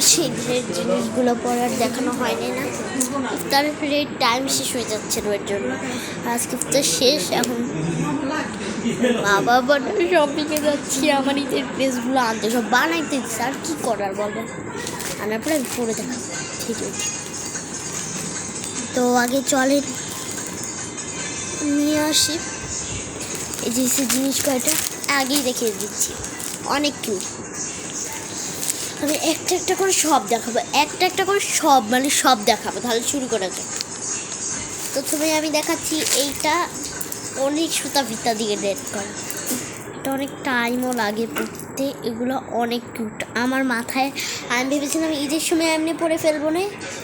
শীঘ্রের জিনিসগুলো পরে আর দেখানো হয়নি না, তারপরে টাইম শেষ হয়ে যাচ্ছে ওর জন্য। আজকে তো শেষ, এখন বাবা শপিংয়ে যাচ্ছি আমার ঈদের ড্রেসগুলো আনতে, সব বানাইতে দিচ্ছে, আর কী করার বলবেন। আনার পরে আমি পরে দেখা ঠিক আছে। তো আগে চলেন নিয়ে আসি এই যে জিনিস কয়টা, আগেই দেখিয়ে দিচ্ছি, অনেক কিউট। আমি একটা একটা করে সব দেখাবো, একটা একটা করে সব মানে সব দেখাবো। তাহলে শুরু করা যাক। প্রথমে আমি দেখাচ্ছি এইটা, অনেক সুতা ফিতা দিয়ে রেড করা, এটা অনেক টাইমও লাগে পরতে, এগুলো অনেক কিউট। আমার মাথায় আমি ভেবেছিলাম ঈদের সময় এমনি পরে ফেলবো না,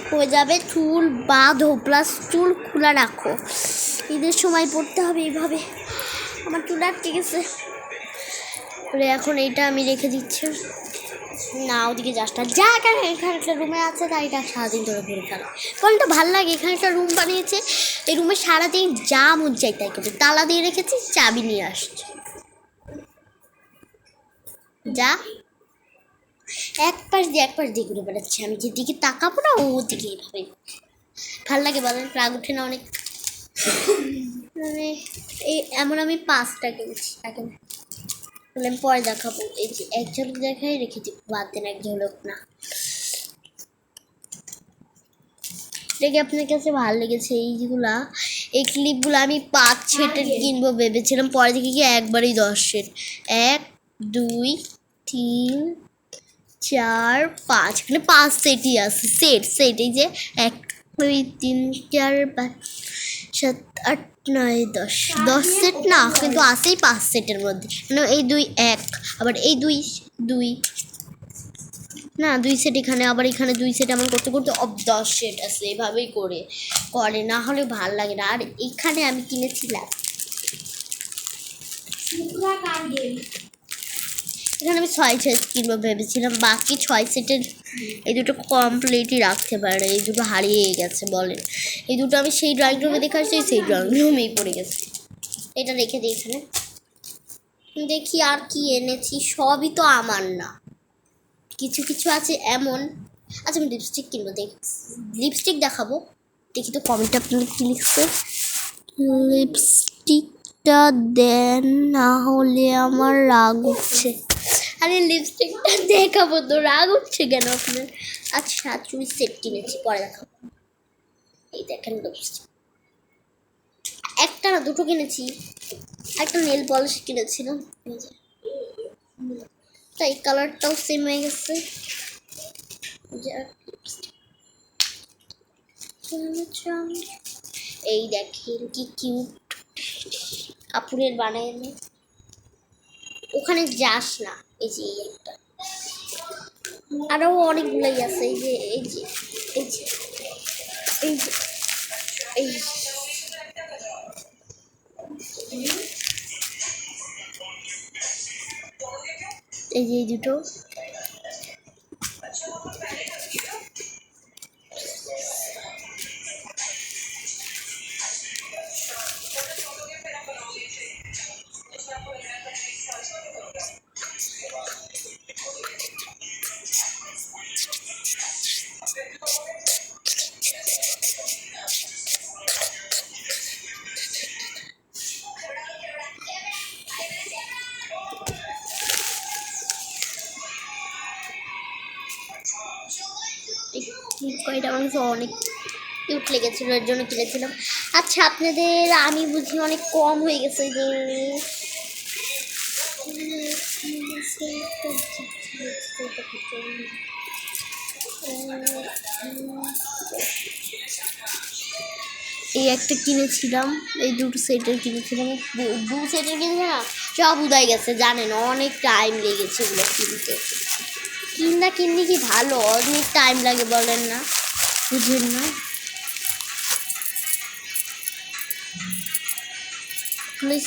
হয়ে যাবে চুল বাঁধো প্লাস চুল খোলা রাখো, ঈদের সময় পরতে হবে এইভাবে। আমার চুল আটকে গেছে বলে এখন এইটা আমি রেখে দিচ্ছি। না ওদিকে যাস না, যা এখানে এখানে একটা রুমে আছে, তাই এটা সারাদিন ধরে ঘুরে ফেলা। কারণ এটা ভালো লাগে, এখানে একটা রুম বানিয়েছে, এই রুমে সারাদিন যা মন চাই তাই করবে। তালা দিয়ে রেখেছি, চাবি নিয়ে আসছে, যা এক পাশ দিয়ে ঘুরে বেড়াচ্ছে। আমি যেদিকে তাকাবো না ওদিকে এইভাবে ভাল লাগে বলেন, রাগ উঠে না অনেক। মানে এই এমন আমি 5টা কিনছি, তাকে বলে আমি পরে দেখাবো। এই যে এক ঝলক দেখাই রেখেছি, বাদ দেন এক ঝলক না। এটাকে আপনার কাছে ভালো লেগেছে এইগুলা, এই ক্লিপগুলো আমি 5 সেটের কিনবো ভেবেছিলাম, পরে দেখি কি একবারই 10 সেট। 1 2 3 4 5, এখানে 5 সেটই আছে। সেট এই যে 1 2 3 4 5 7 8 9 10 সেট না, কিন্তু আছেই 5 সেটের মধ্যে। মানে এই 2 1, আবার এই 2 না 2 সেট এখানে, আবার এখানে 2 সেট, এমন করতে করতে 10 সেট আছে। এভাবেই করে না হলে ভাল লাগে না। আর এখানে আমি কিনেছিলাম, এখানে আমি 6 সেট কিনবো ভেবেছিলাম, বাকি 6 সেটের এই দুটো কমপ্লিটই রাখতে পারে, এই দুটো হারিয়ে গেছে বলেন। এই দুটো আমি সেই ড্রয়িং রুমে দেখে আসছি, সেই ড্রয়িং রুমেই পড়ে গেছে। এটা রেখে দিই এখানে, দেখি আর কি এনেছি। সবই তো আমার না, কিছু কিছু আছে এমন। আচ্ছা আমি লিপস্টিক কিনবো, লিপস্টিক দেখাবো, দেখি তো কমেন্টে আপনাদের কি লিখছে। লিপস্টিকটা দেন, না হলে আমার রাগ উঠছে। আরে লিপস্টিকটা দেখাবো তো, রাগ উঠছে কেন আপনার? আচ্ছা চুল সেট কিনেছি, পরে দেখাবো। এই দেখেন লিপস্টিক, একটা না দুটো কিনেছি, একটা নেল পলিশ কিনেছিলাম, তাই কালারটাও সেম হয়ে গেছে। এই দেখেন কি কিউট কাপড়ের বানায়, ওখানে যাস না। এই যে একটা, আরো অনেকগুলোই আছে। এই যে এই যে এই যে এই যে এই এই যে এই দুটো, কয়টা অংশ অনেক কিউট লেগেছিল, এর জন্য কিনেছিলাম। আচ্ছা আপনাদের আমি বুঝি অনেক কম হয়ে গেছে যে এই একটা কিনেছিলাম, এই দুটো সেটের কিনেছিলাম, দু সেটের কিনেছি না, সব উদাই গেছে জানেন, অনেক টাইম লেগেছে এগুলো কিনতে। কিনলে কি ভালো, অনেক টাইম লাগে বলেন না, বুঝেন না।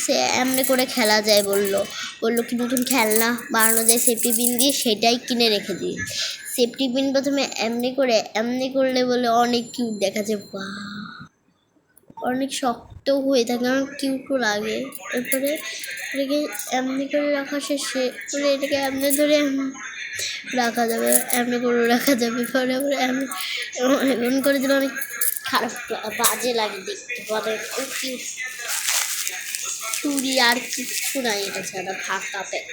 সে এমনি করে খেলা যায় বললো কি নতুন খেলনা বানানো যায় সেফটি পিন দিয়ে, সেটাই কিনে রেখে দিই। সেফটি পিন প্রথমে এমনি করলে বলে অনেক কিউট দেখাচ্ছে, বাহ অনেক শখ। তো হয়ে থাকে, আমার কিউটও লাগে। এরপরে এটাকে এমনি করে রাখা শেষে পরে এটাকে এমনি ধরে রাখা যাবে, এমনি করে রাখা যাবে। পরে আবার এমন করে দিলে অনেক খারাপ বাজে লাগে দেখতে। পরে চুড়ি আর কিচ্ছু নাই এটা ছাড়া, ফাঁকা প্যাক।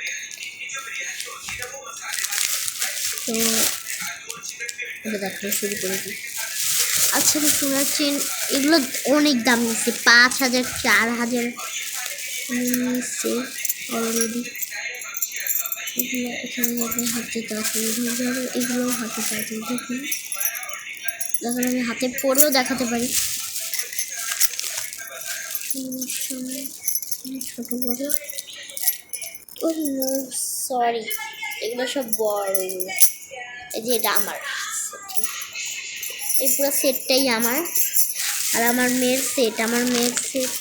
তো এটা দেখানো শুরু করে দিই। আচ্ছা, আমি সোনার চেন এগুলো অনেক দাম নিচ্ছে, 5,000 4,000 নিচ্ছে অলরেডি। এগুলো এখানে যখন হাতে তাড়াতাড়ি ধরবে, এগুলোও হাতে তাড়াতাড়ি দেখুন, যখন আমি হাতে পরেও দেখাতে পারি। ছোট বড়, ও সরি, এগুলো সব বড়। এগুলো এই যে এটা আমার, এই পুরো সেটটাই আমার। আর আমার মেয়ের সেট, আমার মেয়ের সেট,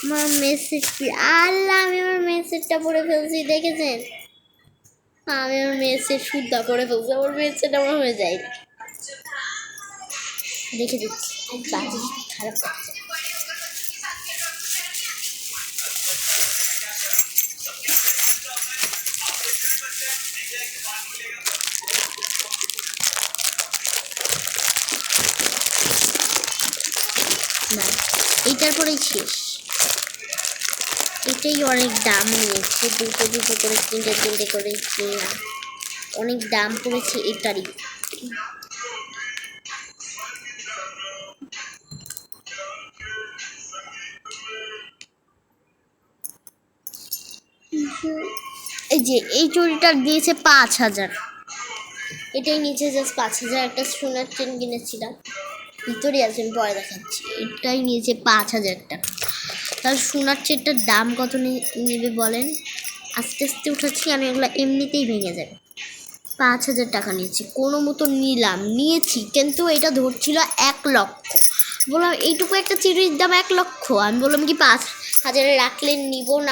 আমার মেয়ের সেট। আল্লাহ, আমি আমার মেয়ের সেটটা পরে ফেলছি, দেখেছেন? আমি আমার মেয়ের সেট শুদ্ধা করে ফেলছি, আমার মেয়ের সেট আমার হয়ে যায়। দেখে দিচ্ছি, বাজে খারাপ লাগছে। না, এইটার পরেই শেষ। এটাই অনেক দাম নিয়েছে, দুটো দুটো করে, তিনটে তিনটে করে কিনলাম, অনেক দাম পড়েছে এটারই। এই যে এই চুড়িটা দিয়েছে 5,000, এটাই নিচে জাস্ট 5,000। একটা সোনার চেন কিনেছিলাম, ভিতরে আছে, আমি পরে দেখাচ্ছি। এটাই নিয়েছে 5,000 টাকা। তাহলে সোনার চেনটার দাম কত নেবে বলেন? আস্তে আস্তে উঠাচ্ছি আমি, এগুলো এমনিতেই ভেঙে যাবে। 5,000 টাকা নিয়েছি, কোনো মতো নিয়েছি, কিন্তু এটা ধরছিল 1 লক্ষ। বললাম এইটুকু একটা চুড়ির দাম 1 লক্ষ, আমি বললাম কি 5,000 রাখলে নিব না।